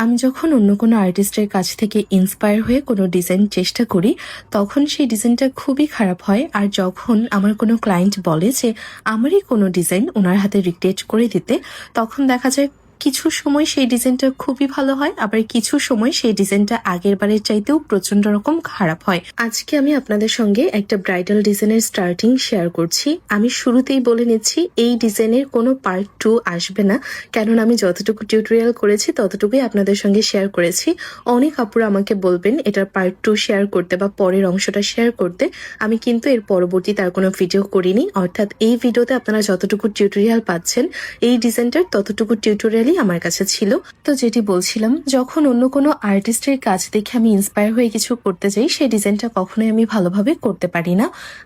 আমি যখন অন্য কোনো আর্টিস্টের কাছ থেকে ইন্সপায়ার হয়ে কোনো ডিজাইন চেষ্টা করি, তখন সেই ডিজাইনটা খুবই খারাপ হয়। আর যখন আমার কোনো ক্লায়েন্ট বলে যে আমারই কোনো ডিজাইন ওনার হাতে রিক্রিয়েট করে দিতে, তখন দেখা যায় কিছু সময় সেই ডিজাইনটা খুবই ভালো হয়, আবার কিছু সময় সেই ডিজাইনটা আগের বারের চাইতেও প্রচন্ড রকম খারাপ হয়। আজকে আমি আপনাদের সঙ্গে একটা ব্রাইডাল ডিজাইনের স্টার্টিং শেয়ার করছি। আমি শুরুতেই বলে নিচ্ছি, এই ডিজাইনের কোনো পার্ট 2 আসবে না, কেননা আমি যতটুকু টিউটোরিয়াল করেছি ততটুকুই আপনাদের সঙ্গে শেয়ার করেছি। অনেক আপুরা আমাকে বলবেন এটার পার্ট 2 শেয়ার করতে বা পরের অংশটা শেয়ার করতে, আমি কিন্তু এর পরবর্তী তার কোনো ভিডিও করিনি। অর্থাৎ এই ভিডিওতে আপনারা যতটুকু টিউটোরিয়াল পাচ্ছেন, এই ডিজাইনটার ততটুকু টিউটোরিয়ালই আমার কাছে ছিল। তো যেটি বলছিলাম, যখন অন্য কোনো আর্টিস্টের কাজ দেখে আমি ইন্সপায়ার হয়ে কিছু করতে যাই, সেই ডিজাইনটা কখনোই আমি ভালোভাবে করতে পারি না।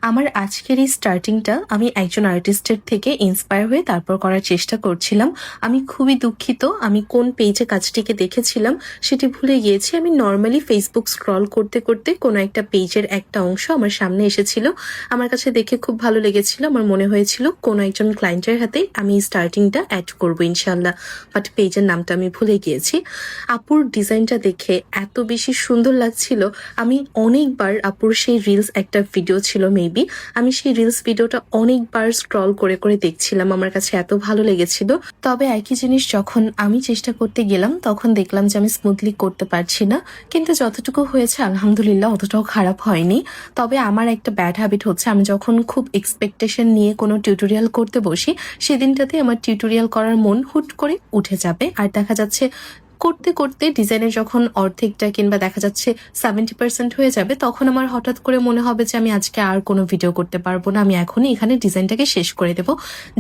আমার আজকের এই স্টার্টিংটা আমি একজন আর্টিস্টের থেকে ইন্সপায়ার হয়ে তারপর করার চেষ্টা করছিলাম। আমি খুবই দুঃখিত, আমি কোন পেজে কাজটিকে দেখেছিলাম সেটি ভুলে গিয়েছি। আমি নর্মালি ফেসবুক স্ক্রল করতে করতে কোনো একটা পেজের একটা অংশ আমার সামনে এসেছিল, আমার কাছে দেখে খুব ভালো লেগেছিল। আমার মনে হয়েছিল কোনো একজন ক্লায়েন্টের হাতে আমি স্টার্টিংটা অ্যাড করবো ইনশাল্লাহ, বাট পেজের নামটা আমি ভুলে গিয়েছি। আপুর ডিজাইনটা দেখে এত বেশি সুন্দর লাগছিল, আমি অনেকবার আপুর সেই রিলস, একটা ভিডিও ছিল মেবি, আমি সেই রিলস ভিডিওটা অনেকবার স্ক্রল করে করে দেখছিলাম, আমার কাছে এত ভালো লেগেছিল। তবে একই জিনিস যখন আমি চেষ্টা করতে গেলাম, তখন দেখলাম যে আমি স্মুথলি করতে পারছি না। কিন্তু যতটুকু হয়েছে আলহামদুলিল্লাহ অতটাও খারাপ হয়নি। তবে আমার একটা ব্যাড হ্যাবিট হচ্ছে, আমি যখন খুব এক্সপেকটেশন নিয়ে কোনো টিউটোরিয়াল করতে বসি, সেদিনটাতে আমার টিউটোরিয়াল করার মন হুট করে উঠে যাবে। আর দেখা যাচ্ছে করতে করতে ডিজাইনের যখন অর্ধেকটা কিংবা দেখা যাচ্ছে 70% হয়ে যাবে, তখন আমার হঠাৎ করে মনে হবে যে আমি আজকে আর কোনো ভিডিও করতে পারবো না, আমি এখনই এখানে ডিজাইনটাকে শেষ করে দেব।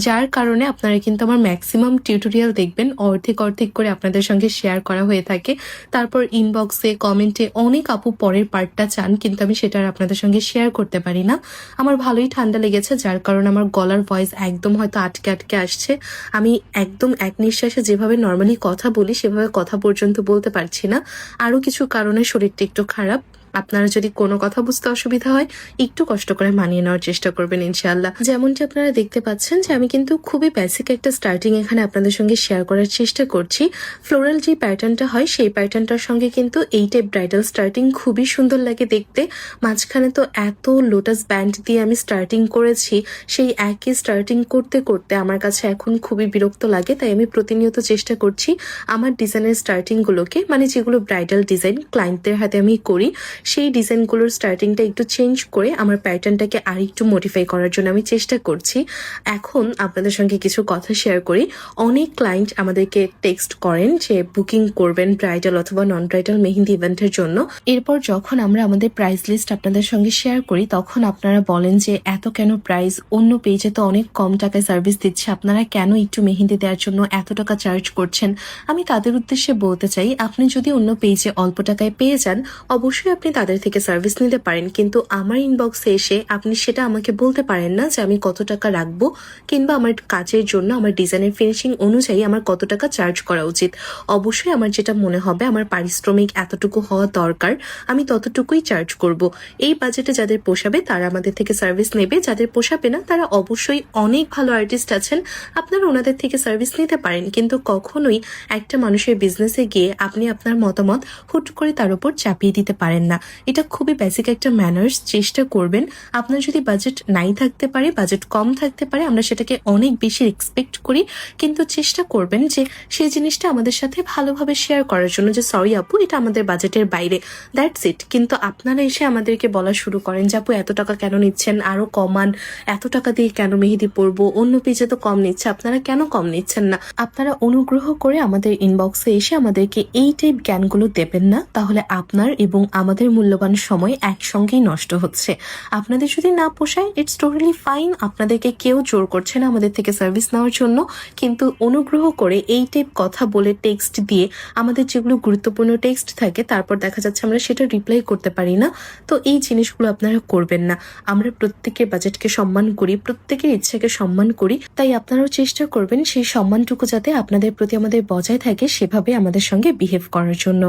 যার কারণে আপনারা কিন্তু আমার ম্যাক্সিমাম টিউটোরিয়াল দেখবেন অর্ধেক অর্ধেক করে আপনাদের সঙ্গে শেয়ার করা হয়ে থাকে। তারপর ইনবক্সে, কমেন্টে অনেক আপু পরের পার্টটা চান, কিন্তু আমি সেটা আর আপনাদের সঙ্গে শেয়ার করতে পারি না। আমার ভালোই ঠান্ডা লেগেছে, যার কারণে আমার গলার ভয়েস একদম হয়তো আটকে আটকে আসছে। আমি একদম এক নিঃশ্বাসে যেভাবে নর্মালি কথা বলি সেভাবে কথা পর্যন্ত বলতে পারছি না। আরো কিছু কারণে শরীরটা একটু খারাপ। আপনারা যদি কোনো কথা বুঝতে অসুবিধা হয়, একটু কষ্ট করে মানিয়ে নেওয়ার চেষ্টা করবেন ইনশাআল্লাহ। যেমনটি আপনারা দেখতে পাচ্ছেন যে আমি কিন্তু খুবই বেসিক একটা স্টার্টিং এখানে আপনাদের সঙ্গে শেয়ার করার চেষ্টা করছি। ফ্লোরাল যে প্যাটার্নটা হয় সেই প্যাটার্নটার সঙ্গে কিন্তু এই টাইপ ব্রাইডাল স্টার্টিং খুবই সুন্দর লাগে দেখতে। মাঝখানে তো এত লোটাস ব্যান্ড দিয়ে আমি স্টার্টিং করেছি, সেই একই স্টার্টিং করতে করতে আমার কাছে এখন খুবই বিরক্ত লাগে। তাই আমি প্রতিনিয়ত চেষ্টা করছি আমার ডিজাইনের স্টার্টিংগুলোকে, মানে যেগুলো ব্রাইডাল ডিজাইন ক্লায়েন্টদের হাতে আমি করি, সেই ডিজাইনগুলোর স্টার্টিংটা একটু চেঞ্জ করে আমার প্যাটার্নটাকে আর একটু মডিফাই করার জন্য আমি চেষ্টা করছি। এখন আপনাদের সঙ্গে কিছু কথা শেয়ার করি। অনেক ক্লায়েন্ট আমাদেরকে টেক্সট করেন যে বুকিং করবেন ব্রাইডাল অথবা নন ব্রাইডাল মেহেন্দি ইভেন্টের জন্য। এরপর যখন আমরা আমাদের প্রাইস লিস্ট আপনাদের সঙ্গে শেয়ার করি, তখন আপনারা বলেন যে এত কেন প্রাইস, অন্য পেজে তো অনেক কম টাকায় সার্ভিস দিচ্ছে, আপনারা কেন একটু মেহেন্দি দেওয়ার জন্য এত টাকা চার্জ করছেন। আমি তাদের উদ্দেশ্যে বলতে চাই, আপনি যদি অন্য পেজে অল্প টাকায় পেয়ে যান, অবশ্যই আপনি তাদের থেকে সার্ভিস নিতে পারেন, কিন্তু আমার ইনবক্সে এসে আপনি সেটা আমাকে বলতে পারেন না যে আমি কত টাকা রাখবো, কিংবা আমার কাজের জন্য আমার ডিজাইনের ফিনিশিং অনুযায়ী আমার কত টাকা চার্জ করা উচিত। অবশ্যই আমার যেটা মনে হবে আমার পারিশ্রমিক এতটুকু হওয়া দরকার, আমি ততটুকুই চার্জ করব। এই বাজেটে যাদের পোষাবে তারা আমাদের থেকে সার্ভিস নেবে, যাদের পোষাবে না তারা অবশ্যই, অনেক ভালো আর্টিস্ট আছেন, আপনারা ওনাদের থেকে সার্ভিস নিতে পারেন। কিন্তু কখনোই একটা মানুষের বিজনেসে গিয়ে আপনি আপনার মতামত হুট করে তার উপর চাপিয়ে দিতে পারেন না। এটা খুবই বেসিক একটা ম্যানার্স। চেষ্টা করবেন, আপনার যদি বাজেট নাই থাকতে পারে, বাজেট কম থাকতে পারে, আমরা সেটাকে অনেক বেশি এক্সপেক্ট করি, কিন্তু চেষ্টা করবেন যে সেই জিনিসটা আমাদের সাথে ভালোভাবে শেয়ার করার জন্য, যে সরি আপু এটা আমাদের বাজেটের বাইরে, দ্যাটস ইট। কিন্তু আপনারা এসে আমাদেরকে বলা শুরু করেন যে আপু এত টাকা কেন নিচ্ছেন, আরো কমান, এত টাকা দিয়ে কেন মেহেদি পরবো, অন্য পেজে তো কম নিচ্ছে, আপনারা কেন কম নিচ্ছেন না। আপনারা অনুগ্রহ করে আমাদের ইনবক্সে এসে আমাদেরকে এই টাইপ জ্ঞানগুলো দেবেন না, তাহলে আপনার এবং আমাদের মূল্যবান সময় একসঙ্গেই নষ্ট হচ্ছে। আপনাদের যদি না পোষায়, ইটস টোটালি ফাইন, আপনাদেরকে কেউ জোর করছে না আমাদের থেকে সার্ভিস নেওয়ার জন্য, কিন্তু অনুগ্রহ করে এই টাইপ কথা বলে টেক্সট দিয়ে, আমাদের যেগুলো গুরুত্বপূর্ণ টেক্সট থাকে তারপর দেখা যাচ্ছে আমরা সেটা রিপ্লাই করতে পারি না, তো এই জিনিসগুলো আপনারা করবেন না। আমরা প্রত্যেকের বাজেটকে সম্মান করি, প্রত্যেকের ইচ্ছাকে সম্মান করি, তাই আপনারাও চেষ্টা করবেন সেই সম্মানটুকু যাতে আপনাদের প্রতি আমাদের বজায় থাকে, সেভাবে আমাদের সঙ্গে বিহেভ করার জন্য।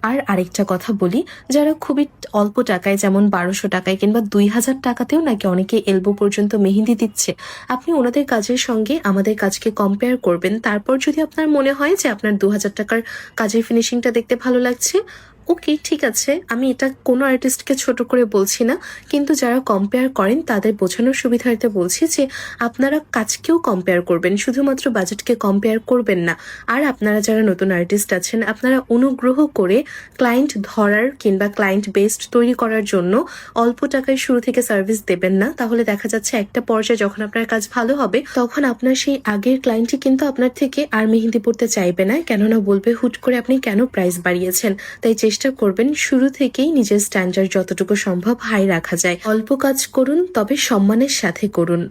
আর আরেকটা কথা বলি, যারা খুব খুবই অল্প টাকায়, যেমন 1200 টাকায় কিংবা 2000 টাকাতেও নাকি অনেকে এলবো পর্যন্ত মেহেন্দি দিচ্ছে। আপনি ওনাদের কাজের সঙ্গে আমাদের কাজকে কম্পেয়ার করবেন। তারপর যদি আপনার মনে হয় যে আপনার 2000 টাকার কাজের ফিনিশিংটা দেখতে ভালো লাগছে, ওকে, ঠিক আছে। আমি এটা কোনো আর্টিস্টকে ছোট করে বলছি না, কিন্তু যারা কম্পেয়ার করেন তাদের বোঝানোর সুবিধার্থে বলছি যে আপনারা কাজকেও কম্পেয়ার করবেন, শুধুমাত্র বাজেটকে কম্পেয়ার করবেন না। আর আপনারা যারা নতুন আর্টিস্ট আছেন, আপনারা অনুগ্রহ করে ক্লায়েন্ট ধরার কিংবা ক্লায়েন্ট বেসড তৈরি করার জন্য অল্প টাকায় শুরু থেকে সার্ভিস দেবেন না। তাহলে দেখা যাচ্ছে একটা পর্যায়ে যখন আপনার কাজ ভালো হবে, তখন আপনার সেই আগের ক্লায়েন্টই কিন্তু আপনার থেকে আর মেহেন্দি পড়তে চাইবে না, কেননা বলবে হুট করে আপনি কেন প্রাইস বাড়িয়েছেন। তাই চেষ্টা করবেন শুরু থেকেই নিজের স্ট্যান্ডার্ড যতটুকু সম্ভব হাই রাখা যায়। অল্প কাজ করুন, তবে সম্মানের সাথে করুন।